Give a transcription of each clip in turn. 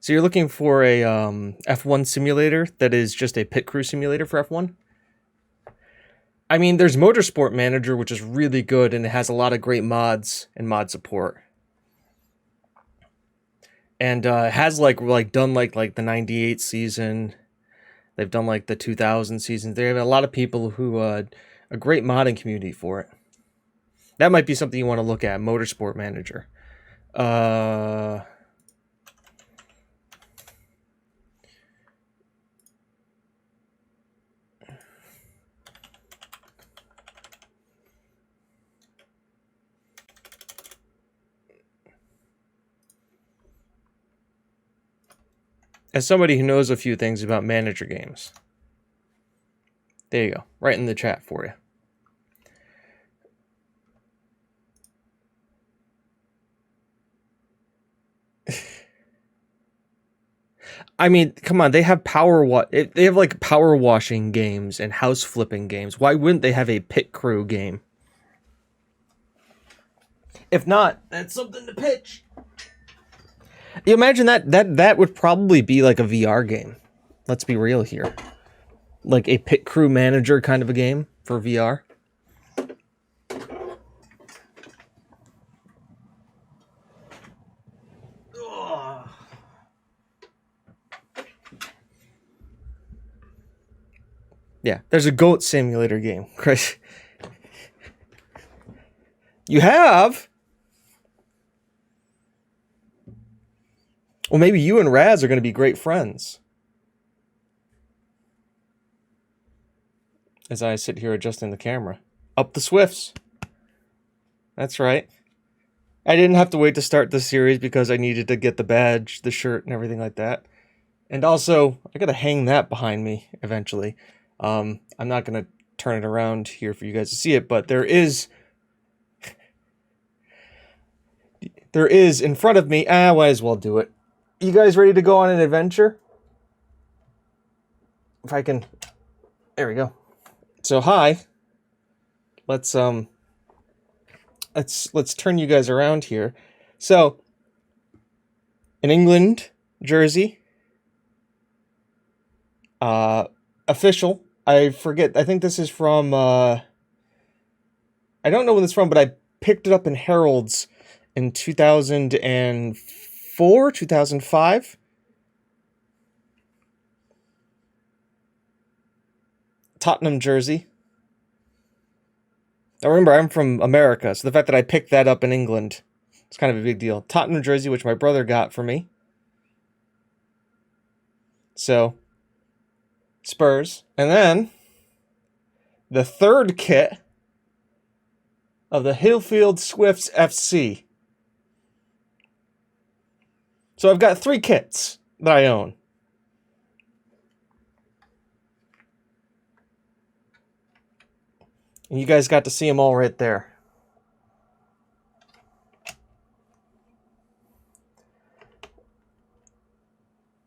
So you're looking for a F1 simulator that is just a pit crew simulator for F1? I mean, there's Motorsport Manager, which is really good, and it has a lot of great mods and mod support. And it has done like the '98 season. They've done like the 2000 seasons. They have a lot of people who a great modding community for it. That might be something you want to look at. Motorsport Manager. As somebody who knows a few things about manager games. There you go. Right in the chat for you. I mean, come on, they have they have like power washing games and house flipping games. Why wouldn't they have a pit crew game? If not, that's something to pitch. You imagine that would probably be like a VR game. Let's be real here. Like a pit crew manager kind of a game for VR. Yeah, there's a goat simulator game, Chris. You have? Well, maybe you and Raz are going to be great friends. As I sit here adjusting the camera. Up the Swifts. That's right. I didn't have to wait to start the series because I needed to get the badge, the shirt, and everything like that. And also, I got to hang that behind me eventually. I'm not going to turn it around here for you guys to see it, but there is in front of me. I might as well do it. You guys ready to go on an adventure? If I can, there we go. So hi. Let's turn you guys around here. So in England, Jersey, official. I forget. I think this is from. I don't know when it's from, but I picked it up in Herald's in 2004, 2005. Tottenham jersey. Now remember, I'm from America, so the fact that I picked that up in England, it's kind of a big deal. Tottenham jersey, which my brother got for me. So, Spurs. And then, the third kit of the Hillfield Swifts FC. So I've got 3 kits that I own. And you guys got to see them all right there.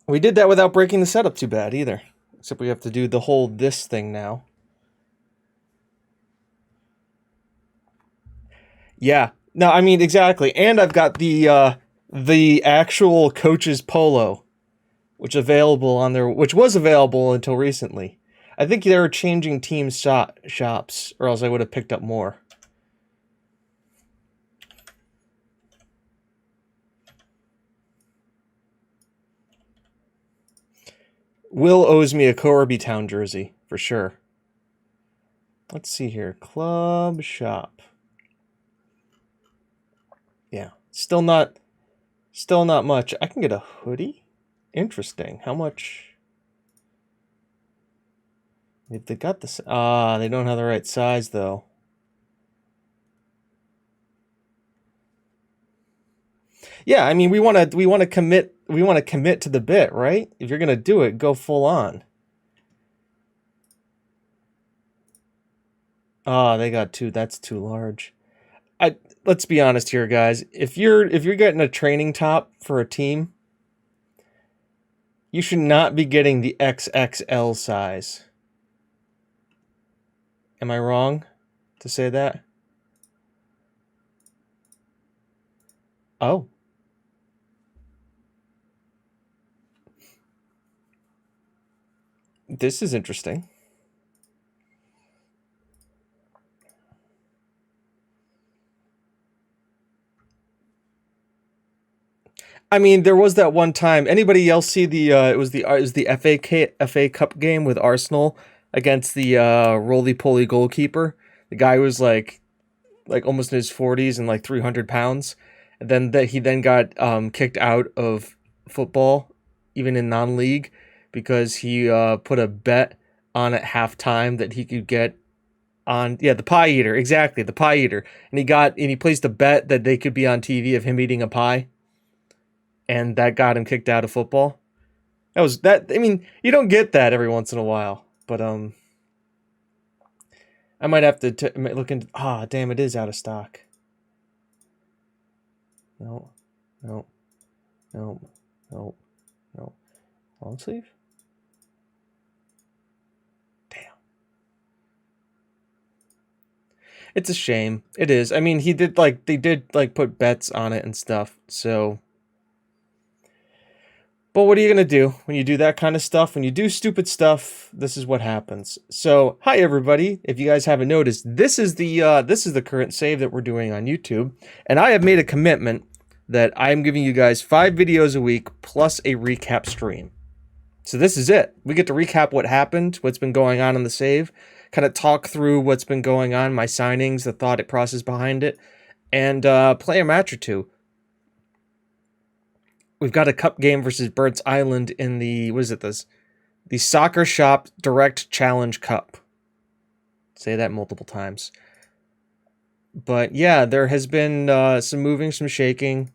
We did that without breaking the setup too bad either. Except we have to do the whole this thing now. Yeah. No, I mean, exactly. And I've got the actual coach's polo, which was available until recently. I think they were changing team shops, or else I would have picked up more. Will owes me a Corby Town jersey, for sure. Let's see here. Club shop. Yeah. Still not much. I can get a hoodie? Interesting. How much? If they got this, they don't have the right size though. Yeah, I mean, we want to commit to the bit, right? If you're gonna do it, go full on. They got 2. That's too large. Let's be honest here, guys. If you're getting a training top for a team, you should not be getting the XXL size. Am I wrong to say that? Oh. This is interesting. I mean, there was that one time. Anybody else see the? It was the FA Cup game with Arsenal against the roly poly goalkeeper. The guy was like almost in his 40s and like 300 pounds, and then that he then got kicked out of football, even in non-league, because he put a bet on at halftime that he could get on, yeah, the pie eater, exactly, the pie eater, and he placed a bet that they could be on TV of him eating a pie, and that got him kicked out of football. That was that. I mean, you don't get that every once in a while, but I might have to look into. Ah, damn, it is out of stock. No, no, no, no, no. Long sleeve? Damn. It's a shame. It is. I mean, they did like put bets on it and stuff. So, but what are you going to do when you do that kind of stuff? When you do stupid stuff, this is what happens. So, hi everybody. If you guys haven't noticed, this is the current save that we're doing on YouTube, and I have made a commitment that I am giving you guys 5 videos a week plus a recap stream. So this is it. We get to recap what happened, what's been going on in the save, kind of talk through what's been going on, my signings, the thought process behind it, and play a match or two. We've got a cup game versus Birds Island in the, what is it, the Soccer Shop Direct Challenge Cup. Say that multiple times. But yeah, there has been some moving, some shaking.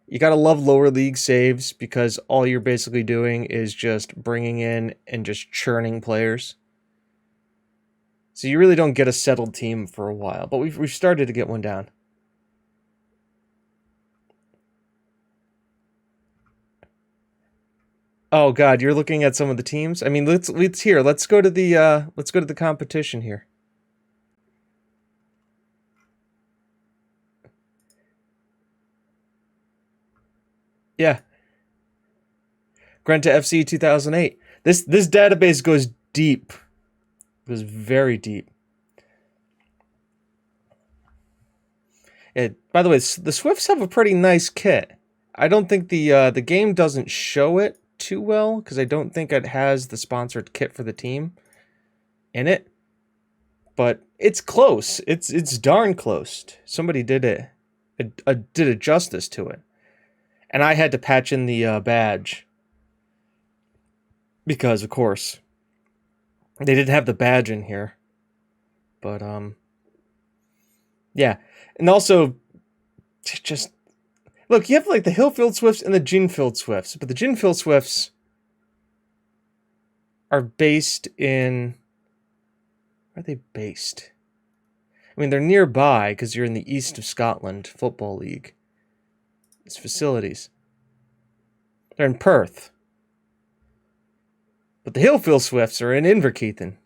You gotta love lower league saves because all you're basically doing is just bringing in and just churning players. So you really don't get a settled team for a while, but we've started to get one down. Oh God, you're looking at some of the teams. I mean, let's go to the competition here. Yeah, Granta FC 2008. This database goes deep. Goes very deep. By the way, the Swifts have a pretty nice kit. I don't think the game doesn't show it too well because I don't think it has the sponsored kit for the team in it. But it's close. It's darn close. Somebody did did a justice to it, and I had to patch in the badge because, of course, they didn't have the badge in here. But yeah, and also just look, you have like the Hillfield Swifts and the Ginfield Swifts, but the Ginfield Swifts are based in. Where are they based? I mean, they're nearby because you're in the east of Scotland Football League. It's facilities. They're in Perth. But the Hillfield Swifts are in Inverkeithing.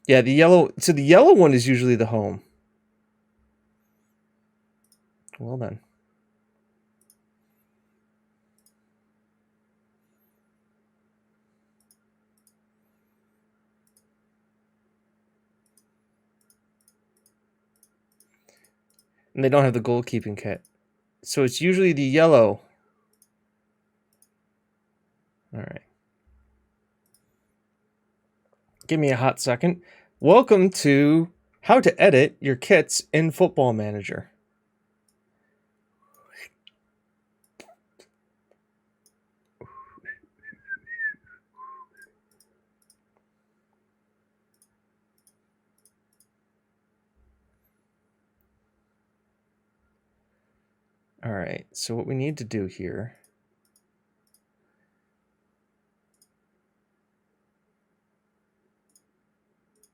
Yeah, the yellow one is usually the home. Well then. And they don't have the goalkeeping kit. So it's usually the yellow. All right. Give me a hot second. Welcome to how to edit your kits in Football Manager. All right, so what we need to do here.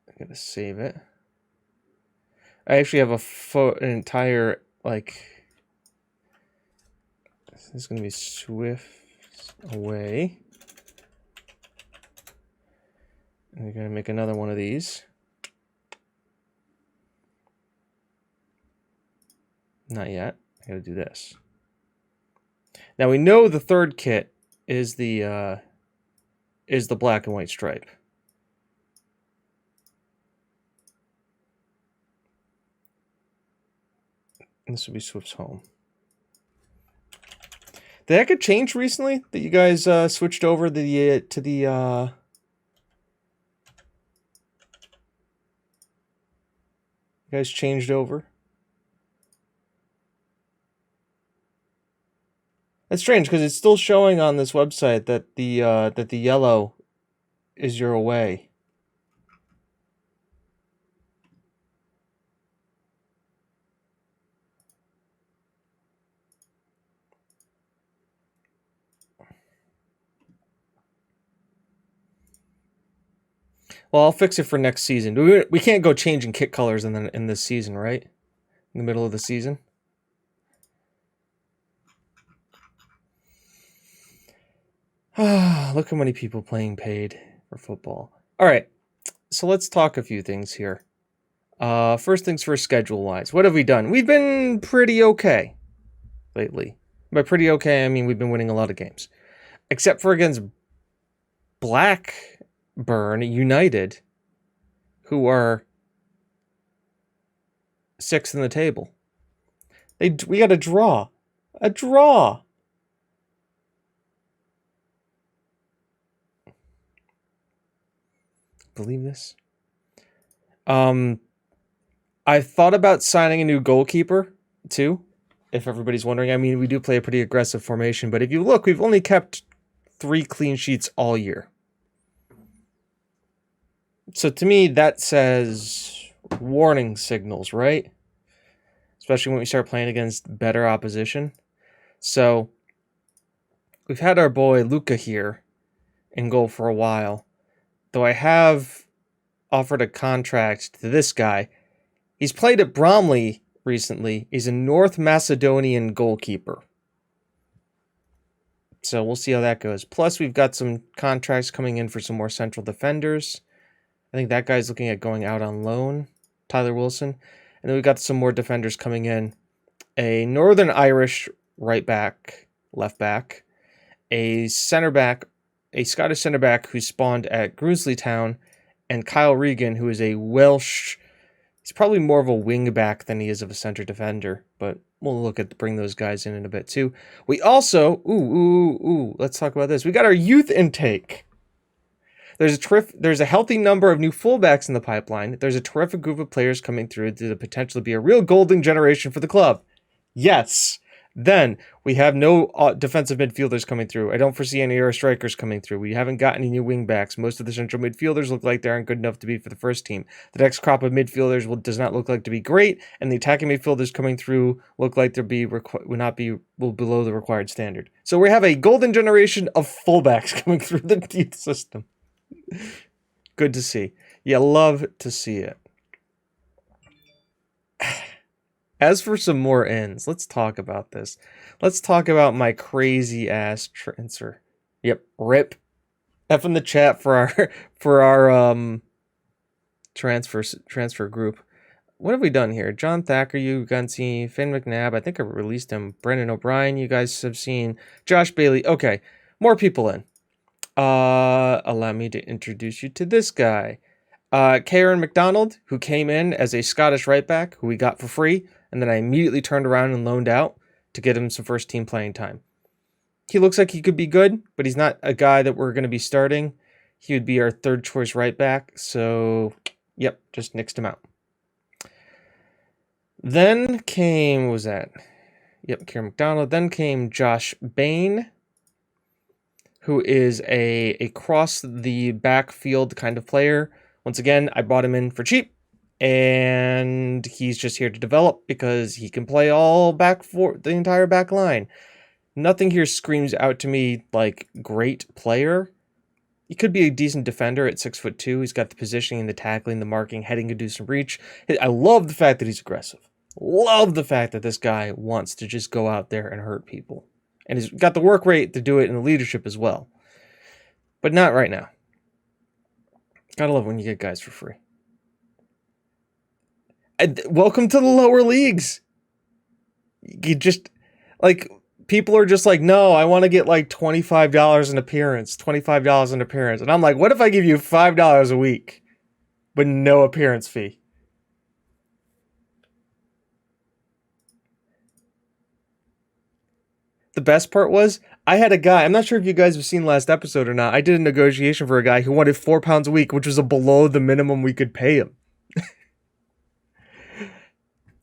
I'm gonna save it. I actually have an entire, like, this is gonna be Swift away. And we're gonna make another one of these. Not yet. I gotta do this. Now we know the third kit is the black and white stripe. And this will be Swift's home. Did that get changed recently? That you guys switched over to the you guys changed over? That's strange because it's still showing on this website that the yellow is your away. Well, I'll fix it for next season. We can't go changing kit colors in this season, right? In the middle of the season. Look how many people playing paid for football. All right, so let's talk a few things here. First things first, schedule-wise. What have we done? We've been pretty okay lately. By pretty okay, I mean we've been winning a lot of games. Except for against Blackburn United, who are 6th in the table. We got a draw. A draw! Believe this? I thought about signing a new goalkeeper, too, if everybody's wondering. I mean, we do play a pretty aggressive formation, but if you look, we've only kept 3 clean sheets all year. So to me, that says warning signals, right? Especially when we start playing against better opposition. So we've had our boy Luca here in goal for a while. Though I have offered a contract to this guy. He's played at Bromley recently. He's a North Macedonian goalkeeper. So we'll see how that goes. Plus, we've got some contracts coming in for some more central defenders. I think that guy's looking at going out on loan, Tyler Wilson. And then we've got some more defenders coming in. A Northern Irish right back, left back. A center back, a Scottish center back who spawned at Gruisley Town. And Kyle Regan, who is a Welsh... He's probably more of a wing back than he is of a center defender. But we'll look at bring those guys in a bit too. We also... let's talk about this. We got our youth intake. There's a healthy number of new fullbacks in the pipeline. There's a terrific group of players coming through to the potential to be a real golden generation for the club. Yes. Then we have no defensive midfielders coming through. I don't foresee any air strikers coming through. We haven't got any new wing backs. Most of the central midfielders look like they aren't good enough to be for the first team. The next crop of midfielders does not look like to be great, and the attacking midfielders coming through look like they'll be below the required standard. So we have a golden generation of fullbacks coming through the youth system. Good to see. You love to see it. As for some more ends, let's talk about this. Let's talk about my crazy ass transfer. Yep, rip. F in the chat for our transfer group. What have we done here? John Thacker, you guys seen Finn McNabb. I think I released him. Brendan O'Brien, you guys have seen. Josh Bailey. Okay, more people in. Allow me to introduce you to this guy. Kieran McDonald, who came in as a Scottish right back, who we got for free, and then I immediately turned around and loaned out to get him some first team playing time. He looks like he could be good, but he's not a guy that we're going to be starting. He would be our third choice right back, so yep, just nixed him out. Then came, what was that? Yep, Kieran McDonald. Then came Josh Bain, who is a cross the backfield kind of player. Once again, I bought him in for cheap, and he's just here to develop because he can play all back for the entire back line. Nothing here screams out to me like great player. He could be a decent defender at 6'2". He's got the positioning, the tackling, the marking, heading to do some reach. I love the fact that he's aggressive. Love the fact that this guy wants to just go out there and hurt people. And he's got the work rate to do it in the leadership as well. But not right now. Gotta love when you get guys for free. Welcome to the lower leagues. You just, like, people are just like, no, I want to get like $25 an appearance, $25 an appearance. And I'm like, what if I give you $5 a week, but no appearance fee? The best part was, I had a guy, I'm not sure if you guys have seen last episode or not. I did a negotiation for a guy who wanted £4 a week, which was below the minimum we could pay him.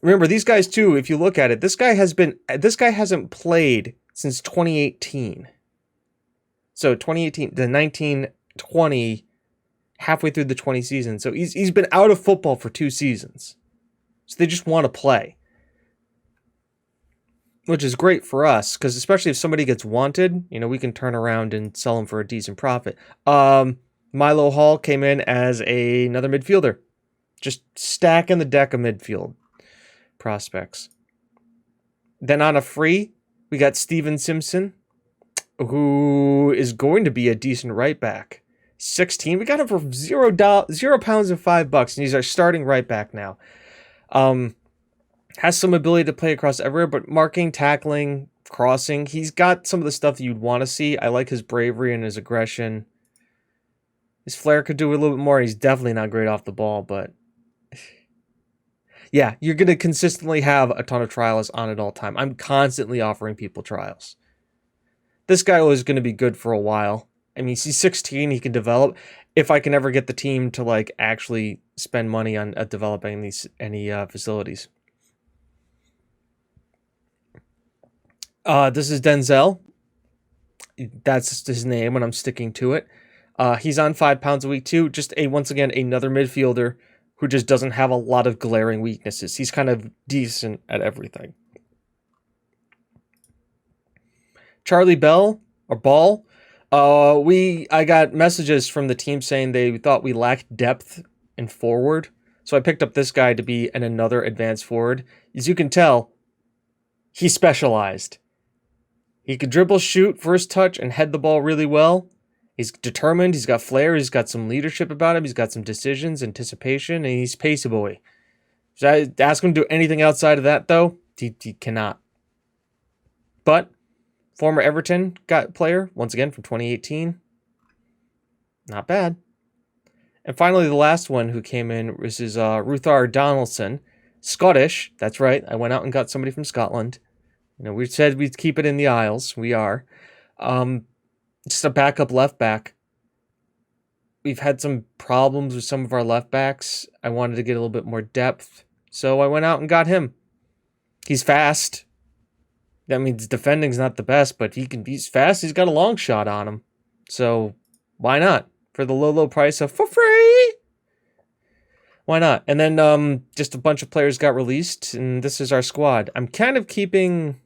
Remember, these guys too, if you look at it, this guy hasn't played since 2018. So 2018, the 1920, halfway through the 20 season. So he's been out of football for 2 seasons. So they just want to play. Which is great for us, because especially if somebody gets wanted, we can turn around and sell them for a decent profit. Milo Hall came in as another midfielder. Just stacking the deck of midfield prospects. Then on a free, we got Steven Simpson, who is going to be a decent right back. 16. We got him for £0 and $5, and he's our starting right back now. Has some ability to play across everywhere, but marking, tackling, crossing, he's got some of the stuff that you'd want to see. I like his bravery and his aggression. His flair could do a little bit more. He's definitely not great off the ball, but yeah, you're going to consistently have a ton of trials on at all time. I'm constantly offering people trials. This guy was going to be good for a while. I mean, he's 16, he can develop. If I can ever get the team to like actually spend money on developing any facilities. This is Denzel. That's his name, and I'm sticking to it. He's on £5 a week too. Just once again, another midfielder who just doesn't have a lot of glaring weaknesses. He's kind of decent at everything. Charlie Bell or Ball. I got messages from the team saying they thought we lacked depth in forward, so I picked up this guy to be another advanced forward. As you can tell, he's specialized. He could dribble, shoot, first touch, and head the ball really well. He's determined. He's got flair. He's got some leadership about him. He's got some decisions, anticipation, and he's pacey boy. Should I ask him to do anything outside of that, though? He cannot. But former Everton player, once again from 2018. Not bad. And finally, the last one who came in was Ruthar Donaldson. Scottish. That's right. I went out and got somebody from Scotland. We said we'd keep it in the Isles. We are. Just a backup left back. We've had some problems with some of our left backs. I wanted to get a little bit more depth, so I went out and got him. He's fast. That means defending's not the best, but he's fast. He's got a long shot on him. So why not? For the low price of for free. Why not? And then just a bunch of players got released, and this is our squad. I'm kind of keeping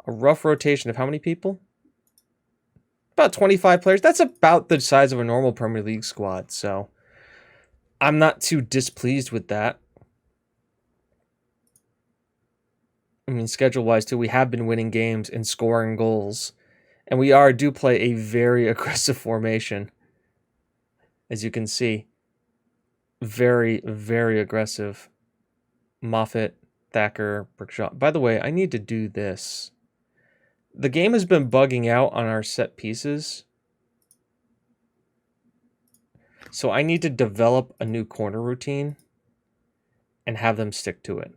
a rough rotation of how many people? About 25 players. That's about the size of a normal Premier League squad, so I'm not too displeased with that. I mean, schedule-wise, too, we have been winning games and scoring goals, and we do play a very aggressive formation, as you can see. Very, very aggressive. Moffat, Thacker, Brickshaw. By the way, I need to do this. The game has been bugging out on our set pieces. So I need to develop a new corner routine and have them stick to it.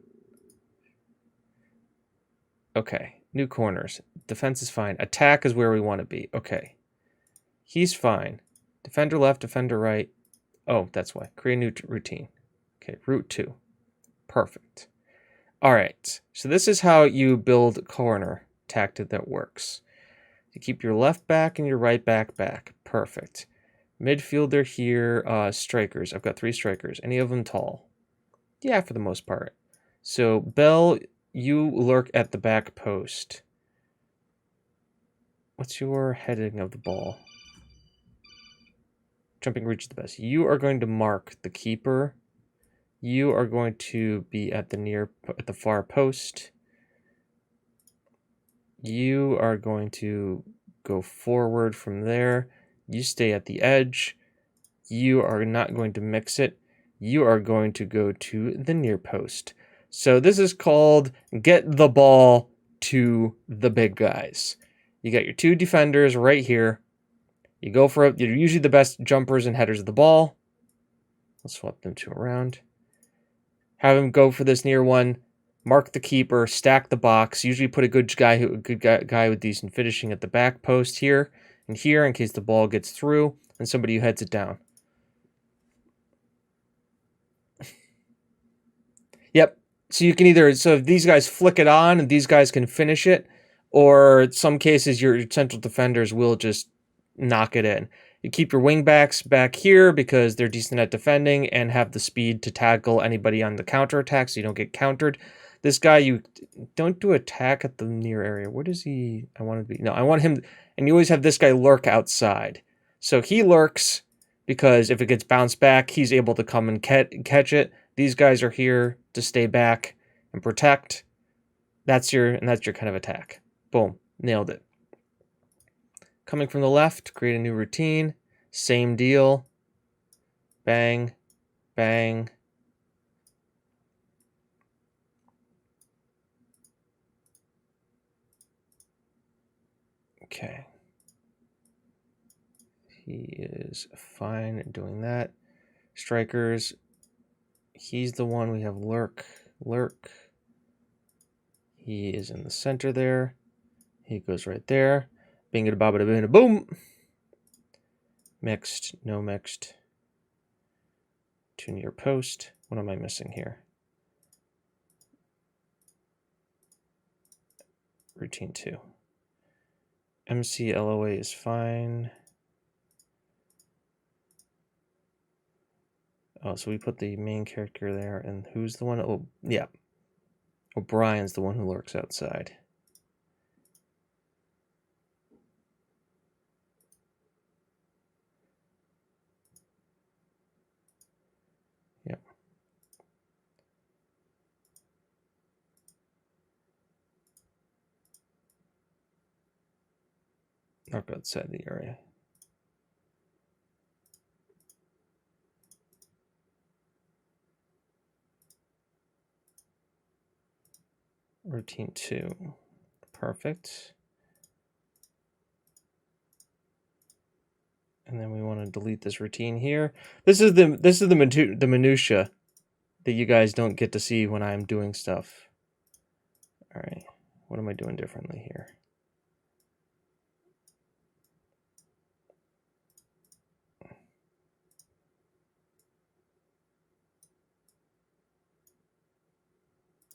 Okay, new corners. Defense is fine. Attack is where we want to be. Okay. He's fine. Defender left, defender right. Oh, that's why. Create a new routine. Okay, route 2. Perfect. All right. So this is how you build corner tactic that works. You keep your left back and your right back back. Perfect. Midfielder here, strikers. I've got 3 strikers. Any of them tall? Yeah, for the most part. So Bell, you lurk at the back post. What's your heading of the ball? Jumping reach is the best. You are going to mark the keeper. You are going to be at the far post. You are going to go forward from there. You stay at the edge. You are not going to mix it. You are going to go to the near post. So this is called get the ball to the big guys. You got your 2 defenders right here. You go for it. You're usually the best jumpers and headers of the ball. Let's swap them 2 around. Have him go for this near one. Mark the keeper. Stack the box. Usually put a good guy with decent finishing at the back post here and here in case the ball gets through and somebody who heads it down. Yep. So you can either, so if these guys flick it on and these guys can finish it, or in some cases your central defenders will just knock it in. You keep your wingbacks back here because they're decent at defending and have the speed to tackle anybody on the counterattack so you don't get countered. This guy, you don't do attack at the near area. Where does he, I want to be, no, I want him, and you always have this guy lurk outside. So he lurks because if it gets bounced back, he's able to come and catch it. These guys are here to stay back and protect. That's your kind of attack. Boom, nailed it. Coming from the left, create a new routine. Same deal. Bang, bang. Okay. He is fine at doing that. Strikers. He's the one we have lurk. He is in the center there. He goes right there. Bing it, bob it, bing it, boom. Mixed, no mixed. 2 near post. What am I missing here? Routine 2. MCLOA is fine. Oh, so we put the main character there, and who's the one? Oh, yeah. O'Brien's the one who lurks outside. Yep. Lurk outside the area. Routine 2. Perfect. And then we want to delete this routine here. This is the minutia that you guys don't get to see when I'm doing stuff. All right. What am I doing differently here?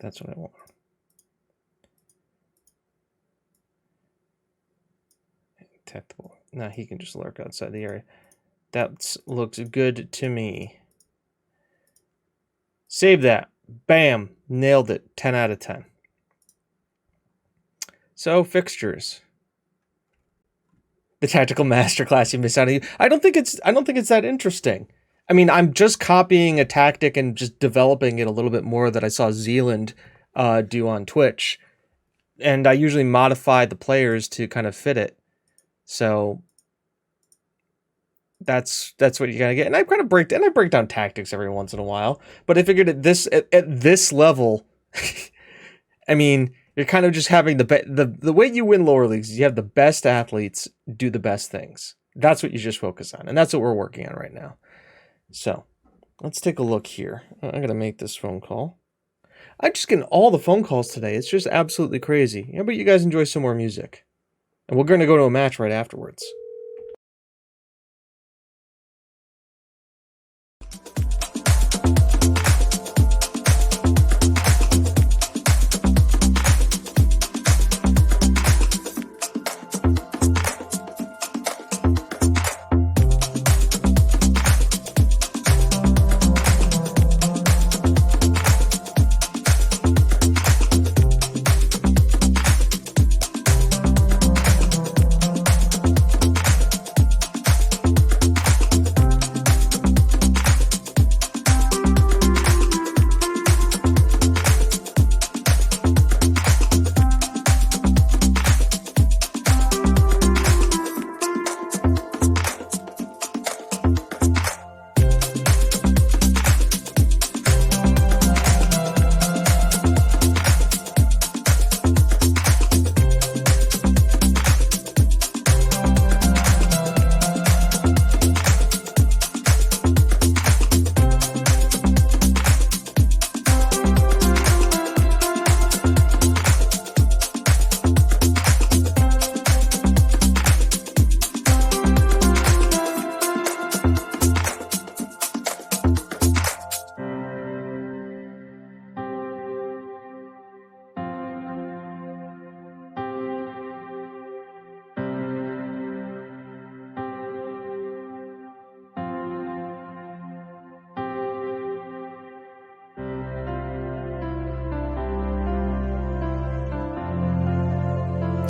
That's what I want. Detectable. Now he can just lurk outside the area. That looks good to me. Save that. Bam. Nailed it. 10 out of 10. So, fixtures. The tactical masterclass you missed out on. I don't think it's that interesting. I mean, I'm just copying a tactic and just developing it a little bit more that I saw Zealand do on Twitch. And I usually modify the players to kind of fit it. So that's what you gotta get. And I kind of break down tactics every once in a while. But I figured at this level, I mean, you're kind of just having the way you win lower leagues is you have the best athletes do the best things. That's what you just focus on, and that's what we're working on right now. So let's take a look here. I'm gonna make this phone call. I'm just getting all the phone calls today. It's just absolutely crazy. Yeah, but you guys enjoy some more music. And we're going to go to a match right afterwards.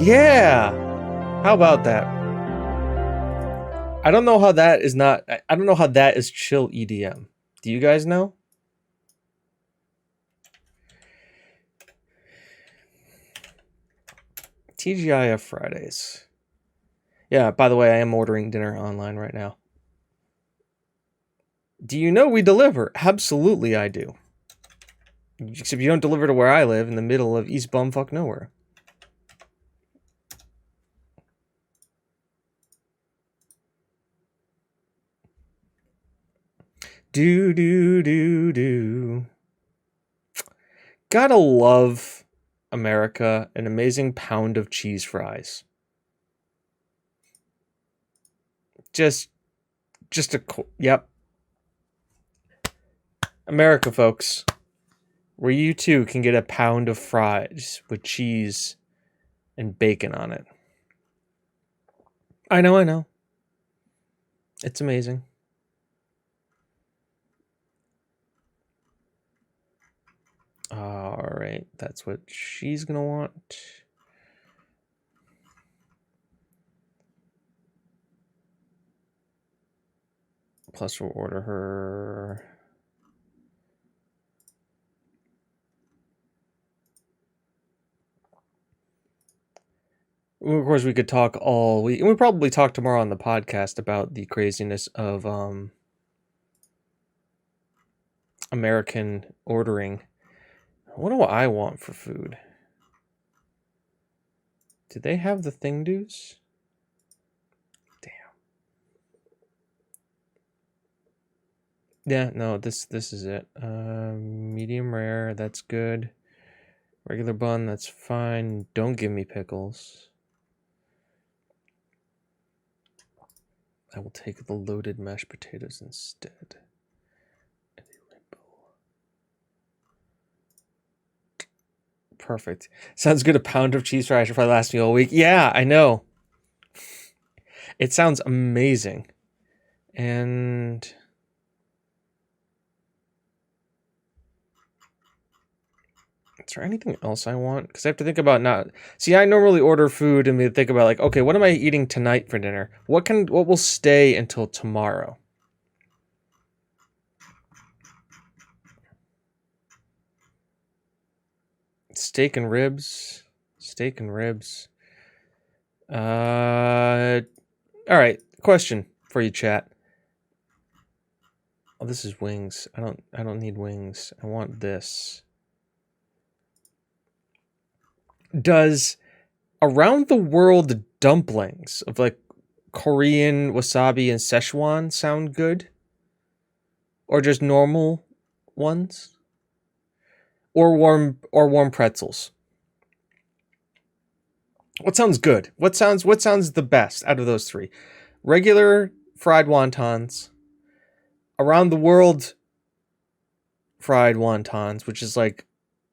Yeah! How about that? I don't know how that is not... I don't know how that is chill EDM. Do you guys know? TGIF Fridays. Yeah, by the way, I am ordering dinner online right now. Do you know we deliver? Absolutely I do. Except you don't deliver to where I live, in the middle of East Bumfuck nowhere. Do. Gotta love America, an amazing pound of cheese fries. Just yep. America, folks. Where you too can get a pound of fries with cheese and bacon on it. I know. It's amazing. All right, that's what she's gonna want. Plus, we'll order her. Of course, we could talk all week, and we'll probably talk tomorrow on the podcast about the craziness of American ordering. What do I want for food? Do they have the thing do's? Damn. Yeah, no, this is it. Medium rare, that's good. Regular bun, that's fine. Don't give me pickles. I will take the loaded mashed potatoes instead. Perfect. Sounds good. A pound of cheese fries should probably last me all week. Yeah, I know. It sounds amazing. And is there anything else I want? Because I have to think about not... See, I normally order food and we think about like, okay, what am I eating tonight for dinner? What will stay until tomorrow? Steak and ribs. All right. Question for you, chat. Oh, this is wings. I don't need wings. I want this. Does around the world dumplings of like Korean wasabi and Szechuan sound good? Or just normal ones? Or warm pretzels? What sounds good? What sounds the best out of those three? Regular fried wontons, around the world fried wontons, which is like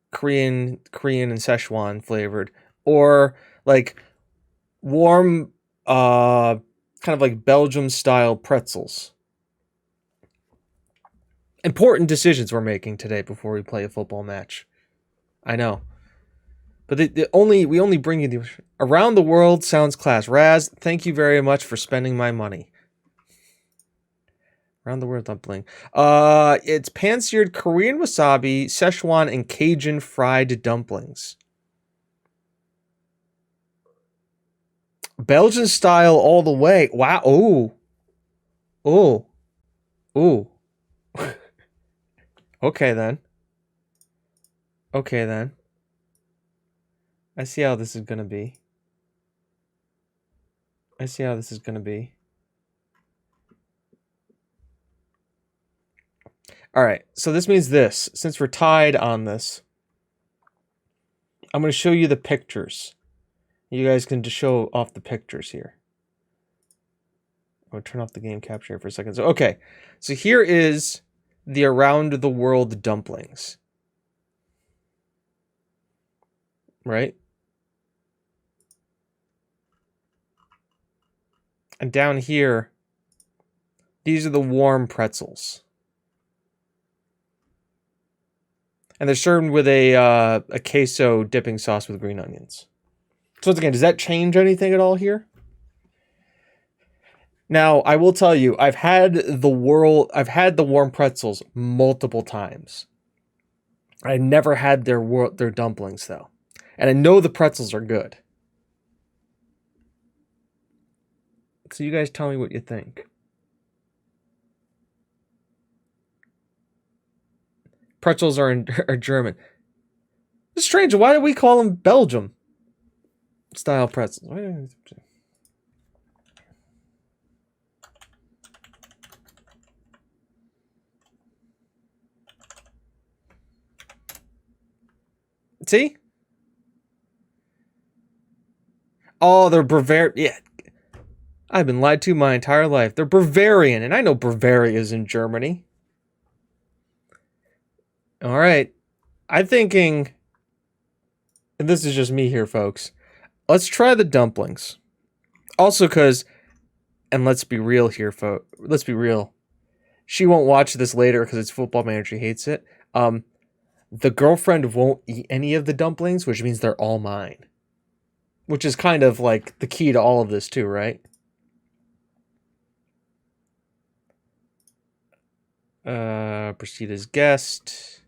Korean and Szechuan flavored, or like warm kind of like Belgium style pretzels. Important decisions we're making today before we play a football match. I know. But we only bring you the around the world sounds class. Raz, thank you very much for spending my money. Around the world dumpling. It's pan-seared Korean wasabi, Szechuan, and Cajun fried dumplings. Belgian style all the way. Wow. Oh. Okay then. I see how this is gonna be. Alright, so this means this. Since we're tied on this, I'm gonna show you the pictures. You guys can just show off the pictures here. I'm gonna turn off the game capture for a second. So, okay. So here is the around the world dumplings. Right? And down here, these are the warm pretzels. And they're served with a queso dipping sauce with green onions. So once again, does that change anything at all here? Now, I will tell you, I've had the warm pretzels multiple times. I never had their dumplings though. And I know the pretzels are good. So you guys tell me what you think. Pretzels are German. It's strange. Why do we call them Belgium style pretzels? See? Oh, they're Bavarian. Yeah. I've been lied to my entire life. They're Bavarian, and I know Bavaria is in Germany. All right. I'm thinking, and this is just me here, folks. Let's try the dumplings. Also, because, and let's be real here, folks. Let's be real. She won't watch this later because it's Football Manager. She hates it. The girlfriend won't eat any of the dumplings, which means they're all mine. Which is kind of like the key to all of this too, right? Proceed as guest.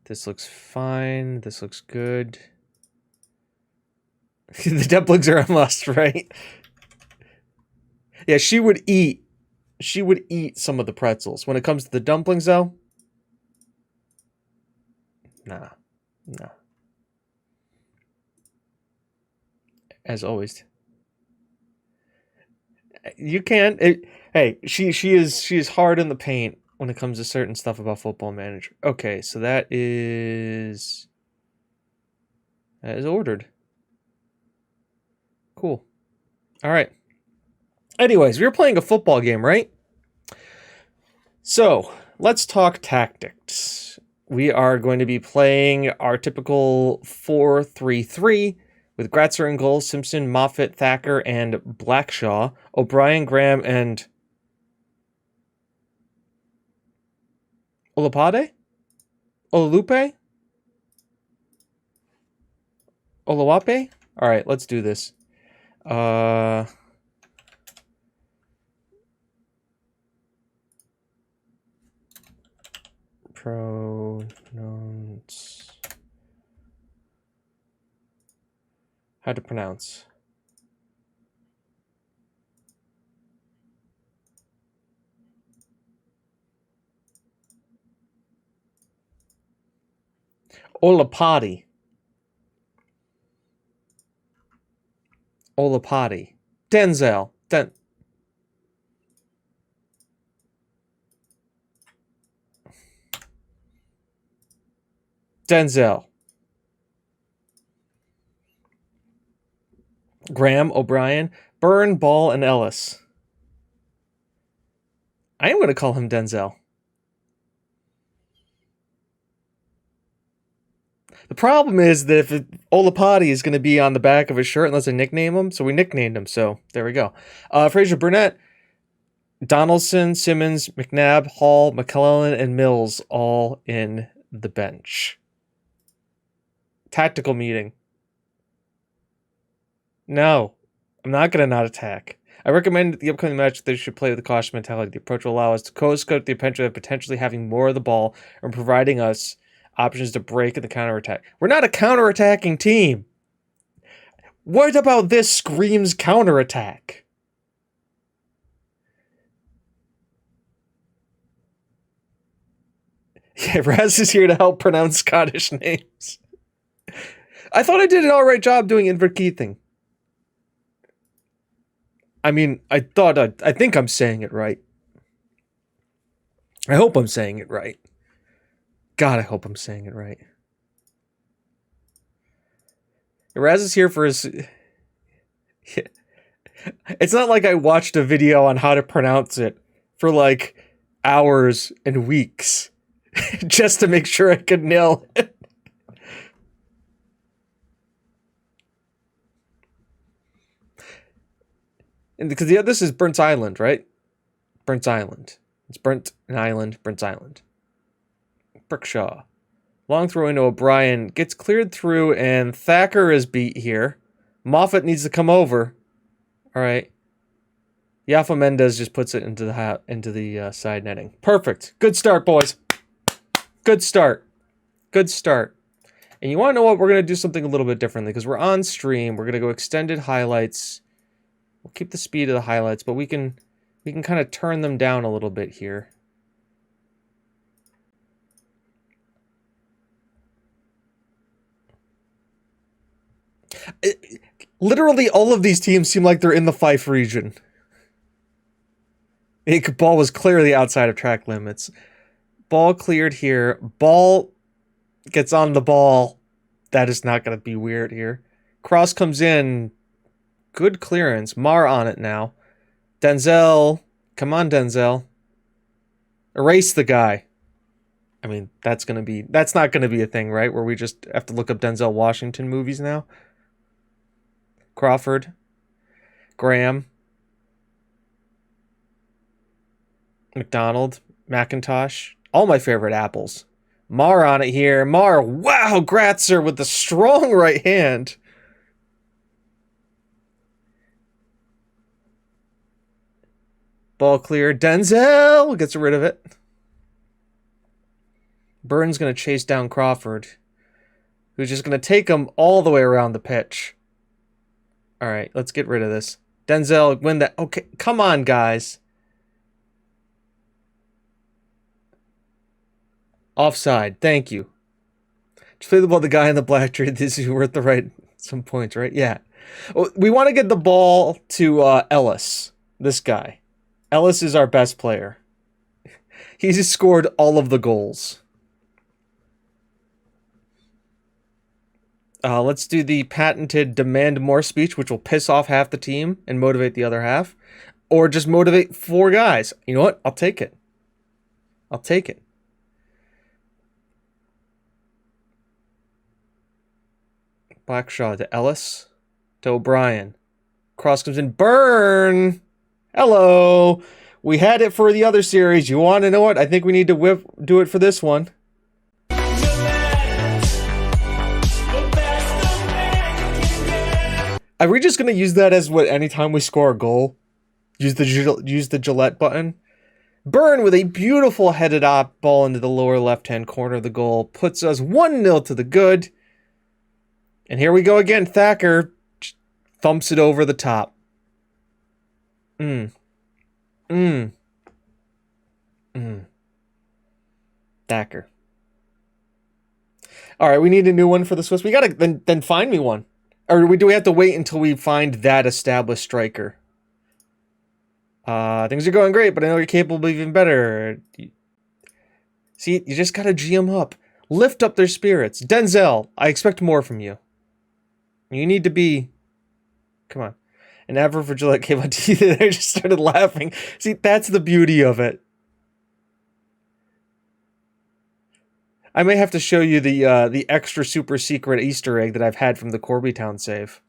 This looks fine. This looks good. The dumplings are a must, right? Yeah, she would eat some of the pretzels. When it comes to the dumplings, though, nah. As always, you can't. Hey, she is hard in the paint when it comes to certain stuff about Football Manager. Okay, so that is ordered. Cool. All right. Anyways, we were playing a football game, right? So let's talk tactics. We are going to be playing our typical 4-3-3 with Gratzer in goal, Simpson, Moffat, Thacker, and Blackshaw, O'Brien, Graham, and Olapade? Olalupe? Olawape? All right, let's do this. Pronouns. How to pronounce. Olapati. Olapati. Denzel. Denzel. Graham, O'Brien, Byrne, Ball, and Ellis. I am going to call him Denzel. The problem is that if Olapati is going to be on the back of his shirt unless I nickname him, so we nicknamed him, so there we go. Fraser Burnett, Donaldson, Simmons, McNabb, Hall, McClellan, and Mills all in the bench. Tactical meeting. No, I'm not going to not attack. I recommend the upcoming match they should play with the caution mentality. The approach will allow us to co-scout the potential of potentially having more of the ball and providing us options to break in the counterattack. We're not a counterattacking team. What about this screams counterattack? Yeah, Raz is here to help pronounce Scottish names. I thought I did an alright job doing Inverkeithing. I mean, I think I'm saying it right. I hope I'm saying it right. God, I hope I'm saying it right. Raz is here for his... It's not like I watched a video on how to pronounce it for like hours and weeks just to make sure I could nail it. And because this is Burnt Island, right? Burnt Island. It's Burnt Island, Burnt Island. Brickshaw. Long throw into O'Brien. Gets cleared through, and Thacker is beat here. Moffat needs to come over. All right. Yafa Mendez just puts it into the side netting. Perfect. Good start, boys. Good start. Good start. And you want to know what? We're going to do something a little bit differently because we're on stream. We're going to go extended highlights. We'll keep the speed of the highlights, but we can kind of turn them down a little bit here. Literally all of these teams seem like they're in the Fife region. Ball was clearly outside of track limits. Ball cleared here. Ball gets on the ball. That is not going to be weird here. Cross comes in. Good clearance. Mar on it now. Denzel. Come on, Denzel. Erase the guy. I mean, that's not going to be a thing, right? Where we just have to look up Denzel Washington movies now. Crawford. Graham. McDonald. McIntosh. All my favorite apples. Mar on it here. Mar. Wow, Gratzer with the strong right hand. Ball clear. Denzel gets rid of it. Burns going to chase down Crawford, who's just going to take him all the way around the pitch. All right, let's get rid of this. Denzel, win that. Okay, come on, guys. Offside. Thank you. Just play the ball. The guy in the black jersey. This is worth the right some points, right? Yeah. We want to get the ball to Ellis. This guy. Ellis is our best player. He's scored all of the goals. Let's do the patented demand more speech, which will piss off half the team and motivate the other half. Or just motivate 4 guys. You know what? I'll take it. I'll take it. Blackshaw to Ellis. To O'Brien. Cross comes in. Burn! Hello! We had it for the other series. You want to know what? I think we need to do it for this one. Are we just going to use that as what anytime we score a goal? Use the Gillette button? Burn with a beautiful headed up ball into the lower left-hand corner of the goal. Puts us 1-0 to the good. And here we go again. Thacker thumps it over the top. Thacker. All right, we need a new one for the Swiss. We got to then find me one. Or do we have to wait until we find that established striker? Things are going great, but I know you're capable of even better. See, you just got to G them up. Lift up their spirits. Denzel, I expect more from you. You need to be... Come on. An advert for Gillette came on TV. I just started laughing. See, that's the beauty of it. I may have to show you the extra super secret Easter egg that I've had from the Corbytown save.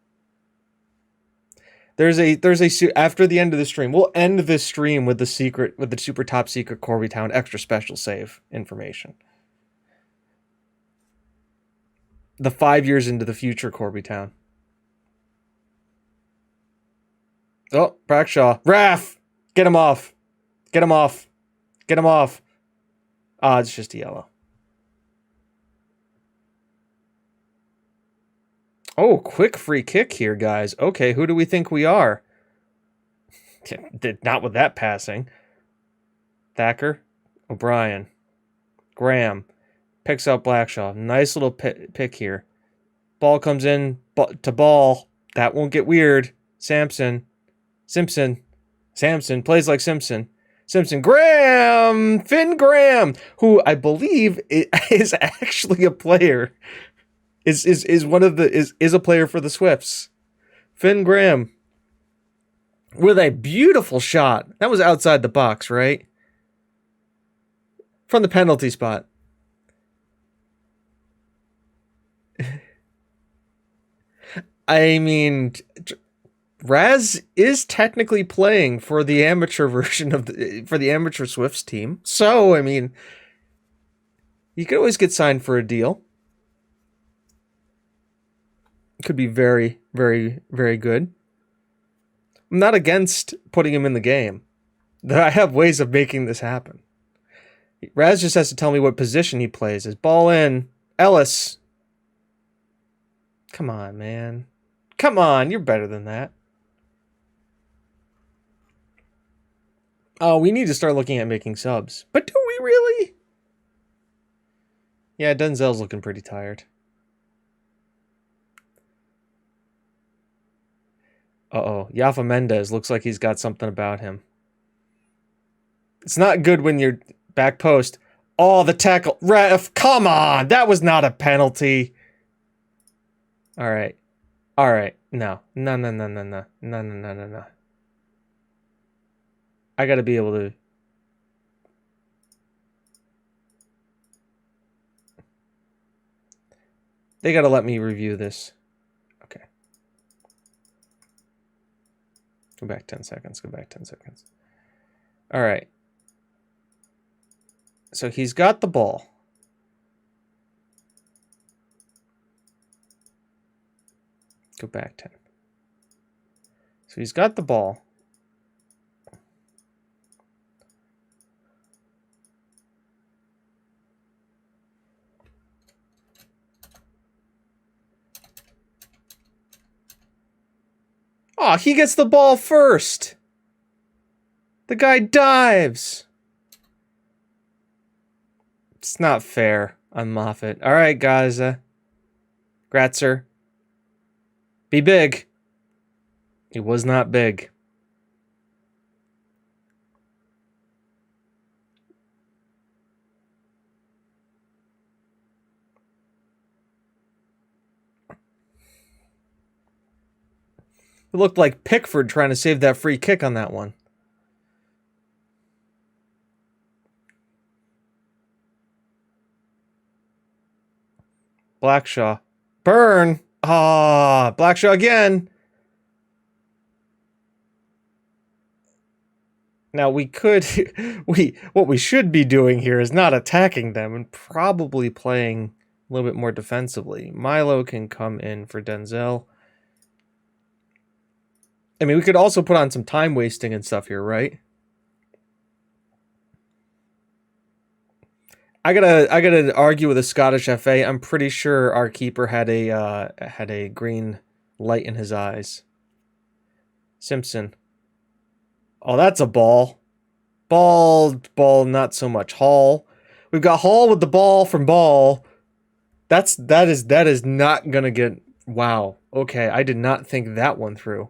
There's a after the end of the stream. We'll end this stream with the super top secret Corbytown extra special save information. The 5 years into the future Corbytown. Oh, Brackshaw. Raff! Get him off. Get him off. Get him off. It's just a yellow. Oh, quick free kick here, guys. Okay, who do we think we are? Not with that passing. Thacker. O'Brien. Graham. Picks out Blackshaw. Nice little pick here. Ball comes in to ball. That won't get weird. Simpson plays like Simpson. Graham! Finn Graham! Who I believe is actually a player. Is a player for the Swifts. Finn Graham. With a beautiful shot. That was outside the box, right? From the penalty spot. I mean, Raz is technically playing for the amateur version for the amateur Swifts team. So, I mean, you could always get signed for a deal. Could be very, very, very good. I'm not against putting him in the game. I have ways of making this happen. Raz just has to tell me what position he plays. Is ball in. Ellis. Come on, man. Come on, you're better than that. Oh, we need to start looking at making subs. But do we really? Yeah, Denzel's looking pretty tired. Uh-oh. Yafa Mendez looks like he's got something about him. It's not good when you're back post. Oh, the tackle. Ref, come on. That was not a penalty. All right. All right. No. No, no, no, no, no. No, no, no, no, no. I got to be able to... They got to let me review this. Okay. Go back 10 seconds. Go back 10 seconds. All right. So he's got the ball. Go back 10. So he's got the ball. Oh, he gets the ball first. The guy dives. It's not fair on Moffat. All right, guys. Gratzer. Be big. It was not big. It looked like Pickford trying to save that free kick on that one. Blackshaw. Burn! Ah, Blackshaw again. Now we could... what we should be doing here is not attacking them and probably playing a little bit more defensively. Milo can come in for Denzel. I mean, we could also put on some time wasting and stuff here, right? I gotta argue with a Scottish FA. I'm pretty sure our keeper had a green light in his eyes. Simpson. Oh, that's a ball. Ball, not so much. Hall. We've got Hall with the ball from Ball. That is not gonna get... Wow. Okay, I did not think that one through.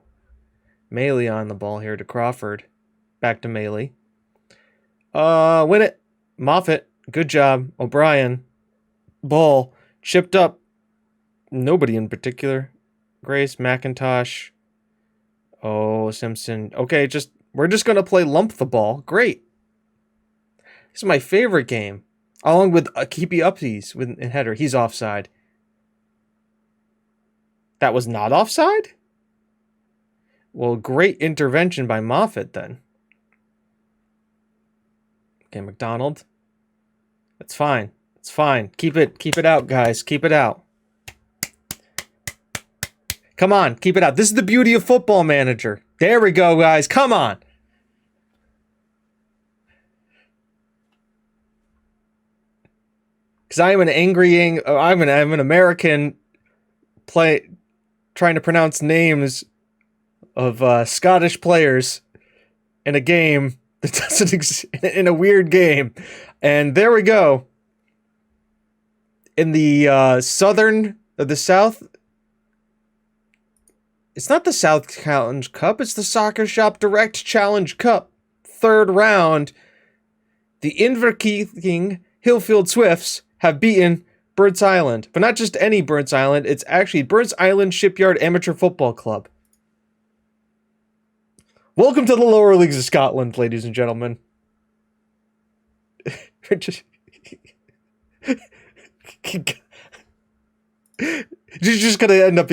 Maley on the ball here to Crawford. Back to Maley. Win it. Moffat. Good job. O'Brien. Ball. Chipped up. Nobody in particular. Grace. McIntosh. Oh, Simpson. Okay, we're just going to play lump the ball. Great. This is my favorite game. Along with Keepy Upsies with a header. He's offside. That was not offside? Well, great intervention by Moffat then. Okay, McDonald. It's fine. It's fine. Keep it out, guys. Keep it out. Come on, keep it out. This is the beauty of Football Manager. There we go, guys. Come on. Because I'm an American trying to pronounce names of Scottish players in a game that doesn't exist, in a weird game. And there we go. In the South, it's not the South Challenge Cup, it's the Soccer Shop Direct Challenge Cup. Third round, the Inverkeithing Hillfield Swifts have beaten Burns Island. But not just any Burns Island, it's actually Burns Island Shipyard Amateur Football Club. Welcome to the lower leagues of Scotland, ladies and gentlemen. Just gonna end up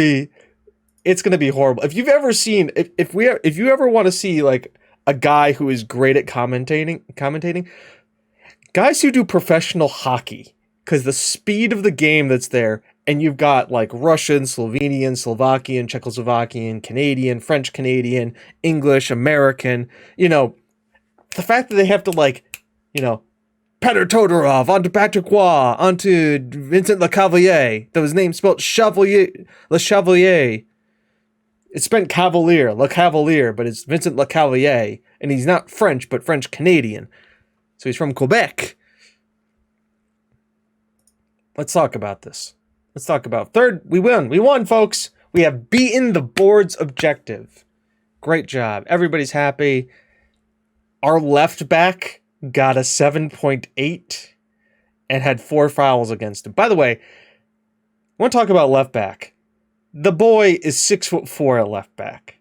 it's gonna be horrible. If you've ever seen, if you ever want to see like a guy who is great at commentating, guys who do professional hockey, because the speed of the game that's there And you've got like Russian, Slovenian, Slovakian, Czechoslovakian, Canadian, French Canadian, English, American. You know, the fact that they have to like, you know, Petr Todorov onto Patrick Roy onto Vincent Lecavalier. That was name spelled Chevalier, Le Chevalier. It's spelled Cavalier, Le Cavalier, but it's Vincent Lecavalier, and he's not French, but French Canadian. So he's from Quebec. Let's talk about this. Let's talk about third. We won, folks. We have beaten the board's objective. Great job. Everybody's happy. Our left back got a 7.8 and had 4 fouls against him. By the way, I want to talk about left back. The boy is 6'4" at left back.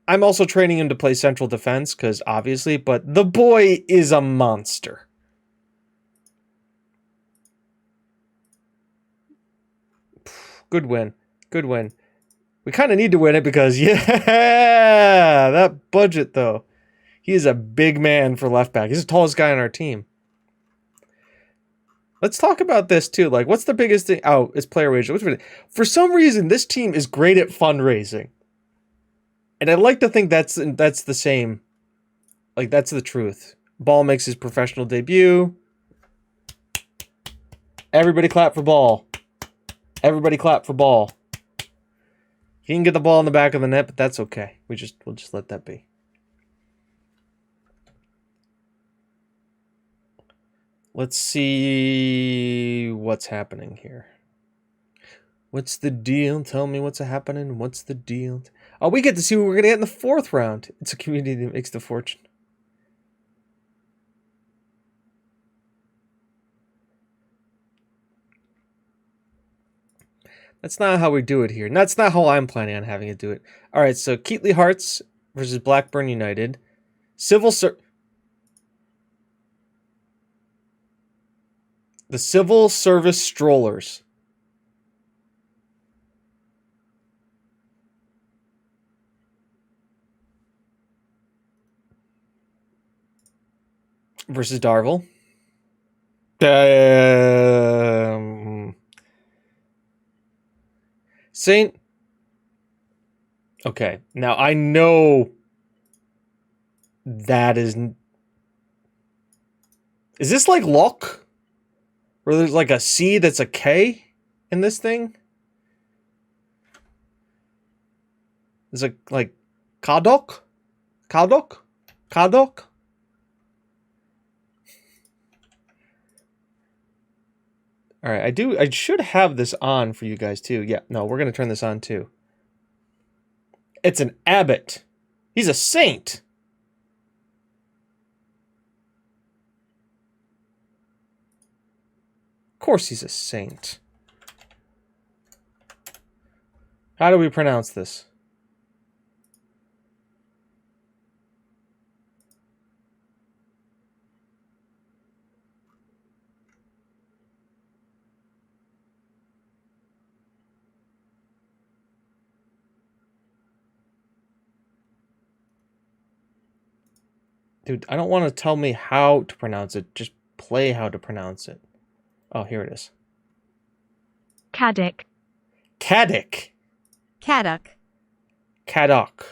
I'm also training him to play central defense because obviously, but the boy is a monster. Good win. Good win. We kind of need to win it because, yeah, that budget, though. He is a big man for left back. He's the tallest guy on our team. Let's talk about this, too. Like, what's the biggest thing? Oh, it's player wages. For some reason, this team is great at fundraising. And I like to think that's the same. Like, that's the truth. Ball makes his professional debut. Everybody clap for Ball. Everybody clap for Ball. He didn't get the ball in the back of the net, but that's okay. We'll just let that be. Let's see what's happening here. What's the deal? Tell me what's happening. What's the deal? Oh, we get to see what we're going to get in the 4th round. It's a community that makes the fortune. That's not how we do it here. And that's not how I'm planning on having it do it. All right, so Keighley Hearts versus Blackburn United. The Civil Service Strollers. Versus Darvel. Saint. Okay, now I know that is. Is this like Lock? Where there's like a C that's a K in this thing? Is it like Kadok? Kadok? Kadok? All right, I should have this on for you guys too. Yeah, no, we're going to turn this on too. It's an abbot. He's a saint. Of course he's a saint. How do we pronounce this? Dude, I don't want to tell me how to pronounce it. Just play how to pronounce it. Oh, here it is. Caddick. Caddick. Caddock. Caddock.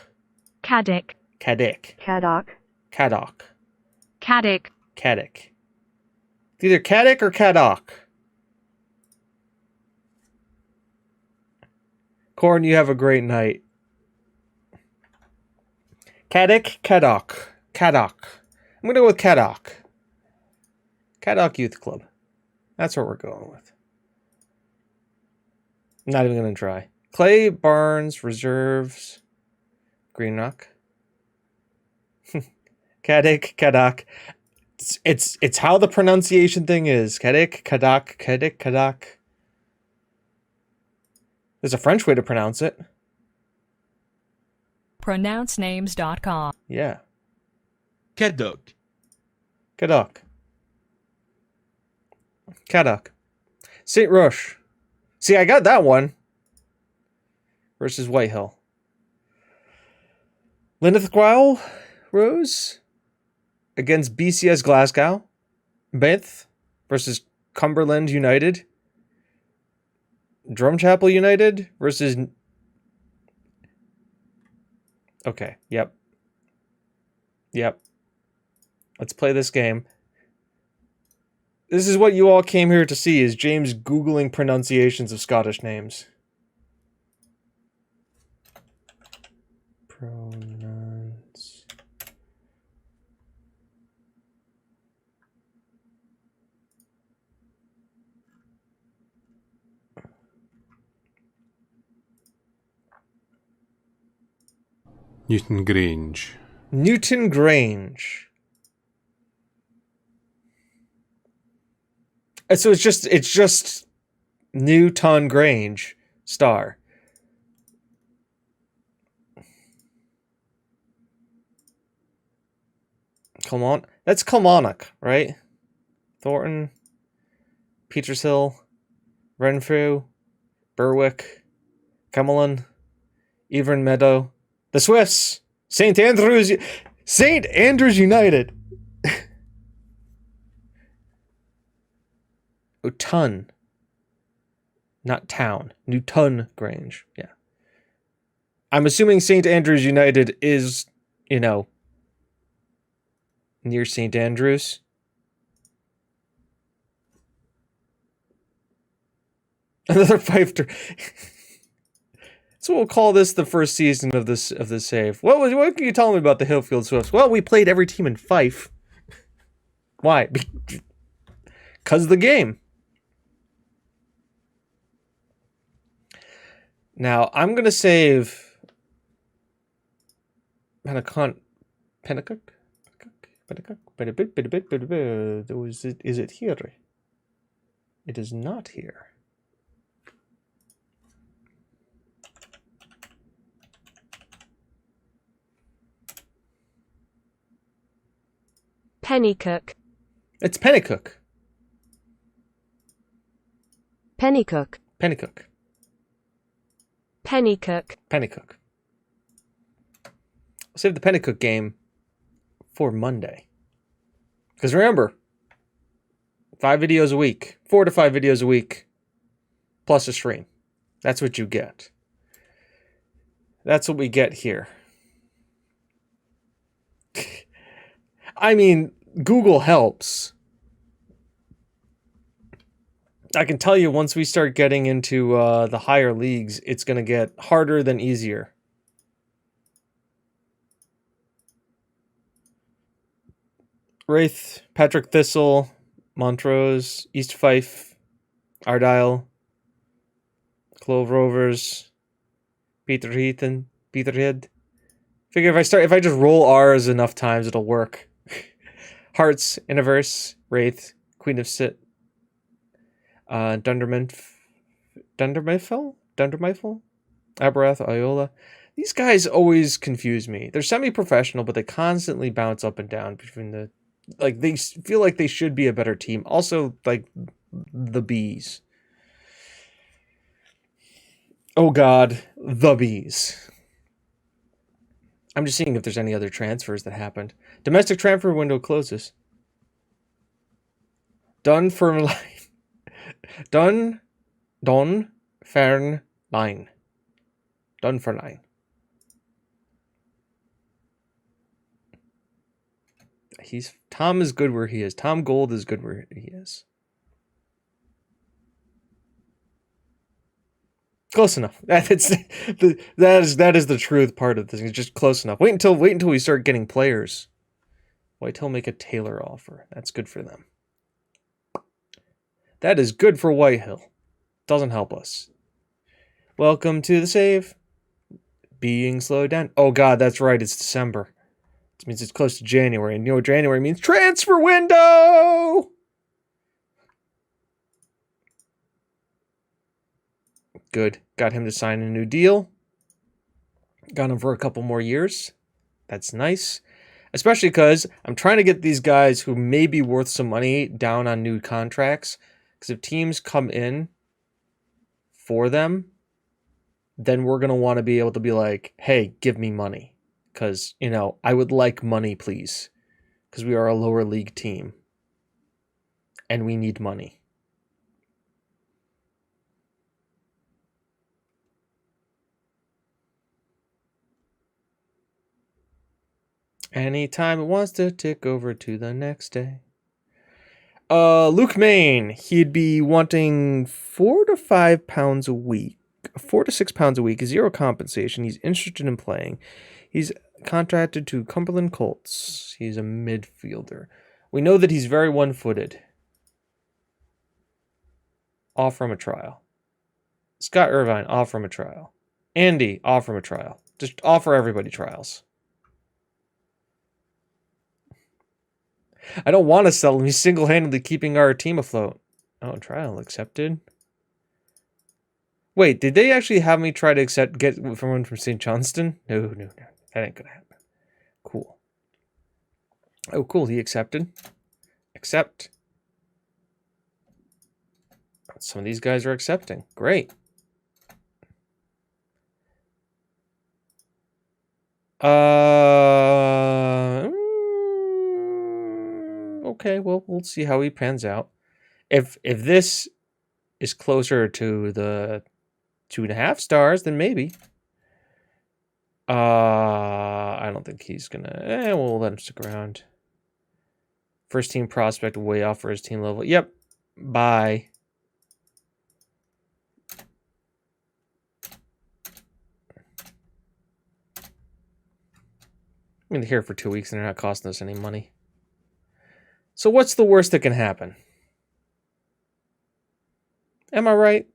Caddick. Caddick. Caddock. Caddock. Caddick. Caddick. It's either Caddick or Caddock. Corn, you have a great night. Caddick, Caddock. Caddock. I'm going to go with Caddock. Caddock Youth Club. That's what we're going with. I'm not even going to try. Clay Barnes Reserves. Greenock. Caddick, Caddock. It's how the pronunciation thing is. Caddick, Caddock, Caddick, Caddock. There's a French way to pronounce it. pronouncenames.com. Yeah. Caddock. Caddock. Caddock. St. Roche. See, I got that one. Versus Whitehill. Linlithgow Rose against BCS Glasgow. Beth versus Cumberland United. Drumchapel United versus... Okay, yep. Let's play this game. This is what you all came here to see, is James Googling pronunciations of Scottish names. Pronounce... Newton Grange. Newton Grange. And so it's just Newton Grange star. That's Kilmarnock, right? Thornton, Petershill, Renfrew, Berwick, Camelon, Evern Meadow, the Swifts, St Andrews United. Oh, ton. Not town. Newton Grange. Yeah. I'm assuming St Andrews United is, near St Andrews. Another Fife. So we'll call this the first season of this save. What can you tell me about the Hillfield Swifts? Well, we played every team in Fife. Why? Because of the game. Now, I'm going to save Pennacook. Is it here? It is not here. Pennycook. It's Pennycook. Pennycook. Pennycook. Pennycook. Pennycook. I'll save the Pennycook game for Monday. Because remember, 5 videos a week. 4 to 5 videos a week. Plus a stream. That's what you get. That's what we get here. I mean, Google helps. I can tell you once we start getting into the higher leagues, it's going to get harder than easier. Wraith, Patrick Thistle, Montrose, East Fife, Argyll, Clove Rovers, Peterhead. Figure if I just roll R's enough times, it'll work. Hearts, Inverse, Wraith, Queen of Sit, Dundermiffle, Aberrath, Iola. These guys always confuse me. They're semi-professional, but they constantly bounce up and down between the... Like, they feel like they should be a better team. Also, like, the Bees. Oh, God. The Bees. I'm just seeing if there's any other transfers that happened. Domestic transfer window closes. Dunfermline. Dunfermline. Tom is good where he is. Tom Gold is good where he is. Close enough. That is the truth part of this. It's just close enough. Wait until we start getting players. Whitehill make a Taylor offer. That's good for them. That is good for Whitehill. Doesn't help us. Welcome to the save. Being slowed down. Oh God, that's right. It's December. This means it's close to January. And you know what January means? Transfer window! Good. Got him to sign a new deal. Got him for a couple more years. That's nice. Especially because I'm trying to get these guys who may be worth some money down on new contracts. Because if teams come in for them, then we're going to want to be able to be like, hey, give me money. Because, I would like money, please. Because we are a lower league team. And we need money. Anytime it wants to tick over to the next day. Luke Main, he'd be wanting 4 to 5 pounds a week. 4 to 6 pounds a week, 0 compensation. He's interested in playing. He's contracted to Cumberland Colts. He's a midfielder. We know that he's very one-footed. Offer him a trial. Scott Irvine, offer him a trial. Andy, offer him a trial. Just offer everybody trials. I don't want to sell him. He's single-handedly keeping our team afloat. Oh, trial accepted. Wait, did they actually have me try to get someone from St. Johnston? No. That ain't gonna happen. Cool. Oh, cool. He accepted. Accept. Some of these guys are accepting. Great. Okay, well, we'll see how he pans out. If this is closer to the 2.5 stars, then maybe. I don't think he's gonna. We'll let him stick around. First team prospect way off for his team level. Yep. Bye. I mean, they're here for 2 weeks and they're not costing us any money. So what's the worst that can happen? Am I right?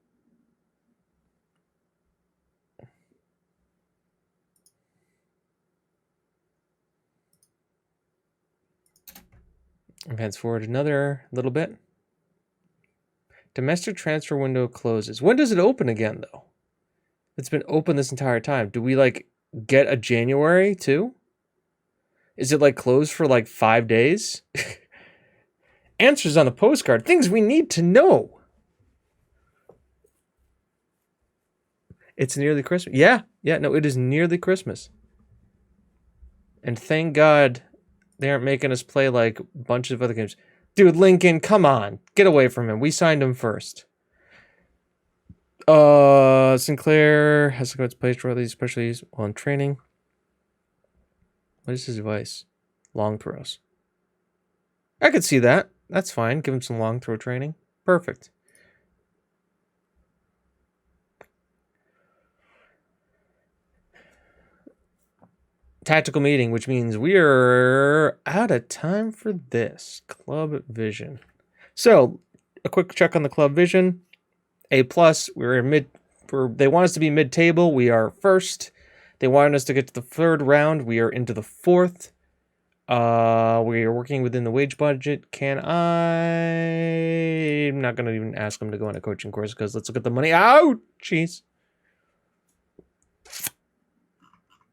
Advance forward another little bit. Domestic transfer window closes. When does it open again, though? It's been open this entire time. Do we, like, get a January, too? Is it, like, closed for, like, 5 days? Answers on the postcard. Things we need to know. It's nearly Christmas. Yeah, no, it is nearly Christmas. And thank God they aren't making us play, like, a bunch of other games. Dude, Lincoln, come on. Get away from him. We signed him first. Sinclair has to go to place for these, especially while in training. What is his advice? Long throws. I could see that. That's fine. Give him some long throw training. Perfect. Tactical meeting, which means we are out of time for this. Club vision. So, a quick check on the club vision. A+, we're in mid. They want us to be mid-table. We are first. They wanted us to get to the 3rd round. We are into the 4th. We are working within the wage budget. I'm not going to even ask them to go on a coaching course because let's look at the money. Ouch! Jeez.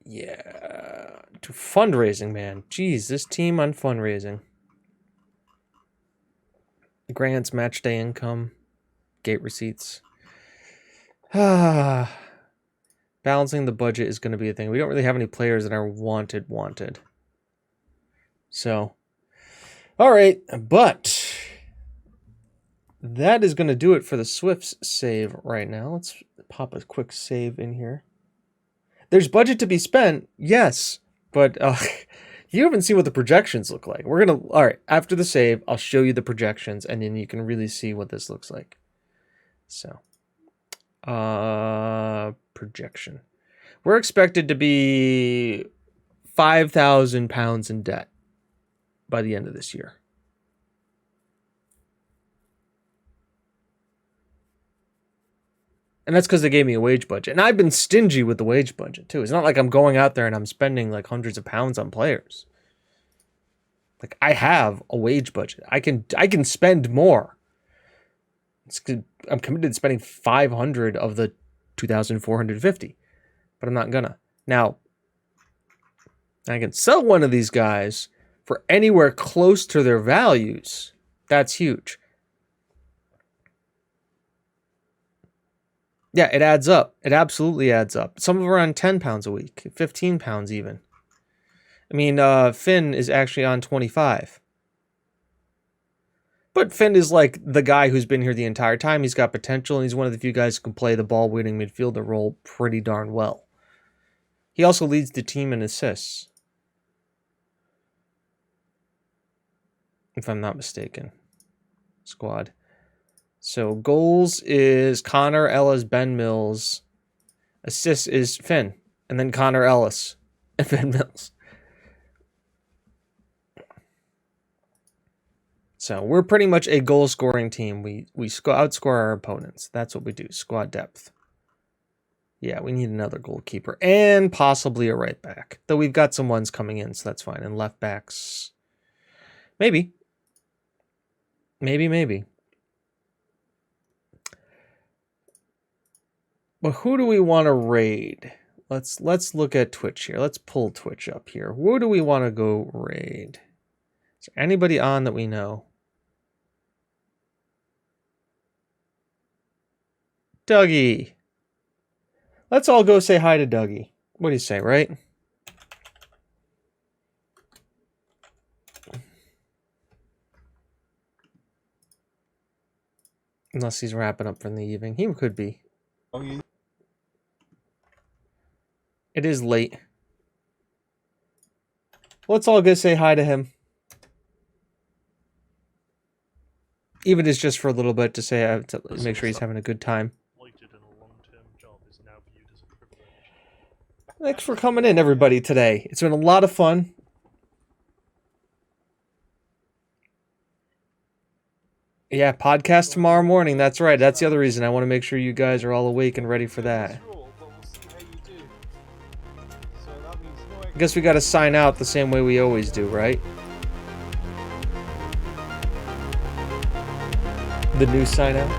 Yeah. To fundraising, man. Jeez, this team on fundraising. Grants, match day income, gate receipts. Balancing the budget is going to be a thing. We don't really have any players that are wanted. So, all right, but that is going to do it for the Swifts save right now. Let's pop a quick save in here. There's budget to be spent, yes, but you haven't seen what the projections look like. All right, after the save, I'll show you the projections, and then you can really see what this looks like. So, projection. We're expected to be £5,000 in debt by the end of this year. And that's because they gave me a wage budget. And I've been stingy with the wage budget, too. It's not like I'm going out there and I'm spending like hundreds of pounds on players. Like, I have a wage budget. I can spend more. I'm committed to spending 500 of the 2,450. But I'm not gonna. Now, I can sell one of these guys for anywhere close to their values. That's huge. Yeah, it adds up. It absolutely adds up. Some of them are on £10 a week, £15 even. I mean, Finn is actually on 25. But Finn is like the guy who's been here the entire time. He's got potential, and he's one of the few guys who can play the ball-winning midfielder role pretty darn well. He also leads the team in assists. if I'm not mistaken. Squad. So goals is Connor, Ellis, Ben Mills. Assists is Finn, and then Connor Ellis and Ben Mills. So we're pretty much a goal scoring team. We outscore our opponents. That's what we do. Squad depth. Yeah, we need another goalkeeper and possibly a right back. Though we've got some ones coming in, so that's fine. And left backs, maybe. But who do we want to raid? Let's look at Twitch here. Let's pull Twitch up here. Who do we want to go raid? Is there anybody on that we know? Dougie. Let's all go say hi to Dougie. What do you say, right? Unless he's wrapping up for the evening. He could be. It is late. Let's all go say hi to him. Even if it's just for a little bit to say, to make sure he's having a good time. Thanks for coming in, everybody, today. It's been a lot of fun. Yeah, podcast tomorrow morning. That's right. That's the other reason. I want to make sure you guys are all awake and ready for that. I guess we got to sign out the same way we always do, right? The new sign out.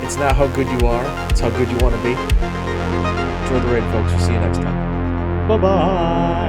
It's not how good you are, it's how good you want to be. Enjoy the raid, folks. We'll see you next time. Bye-bye.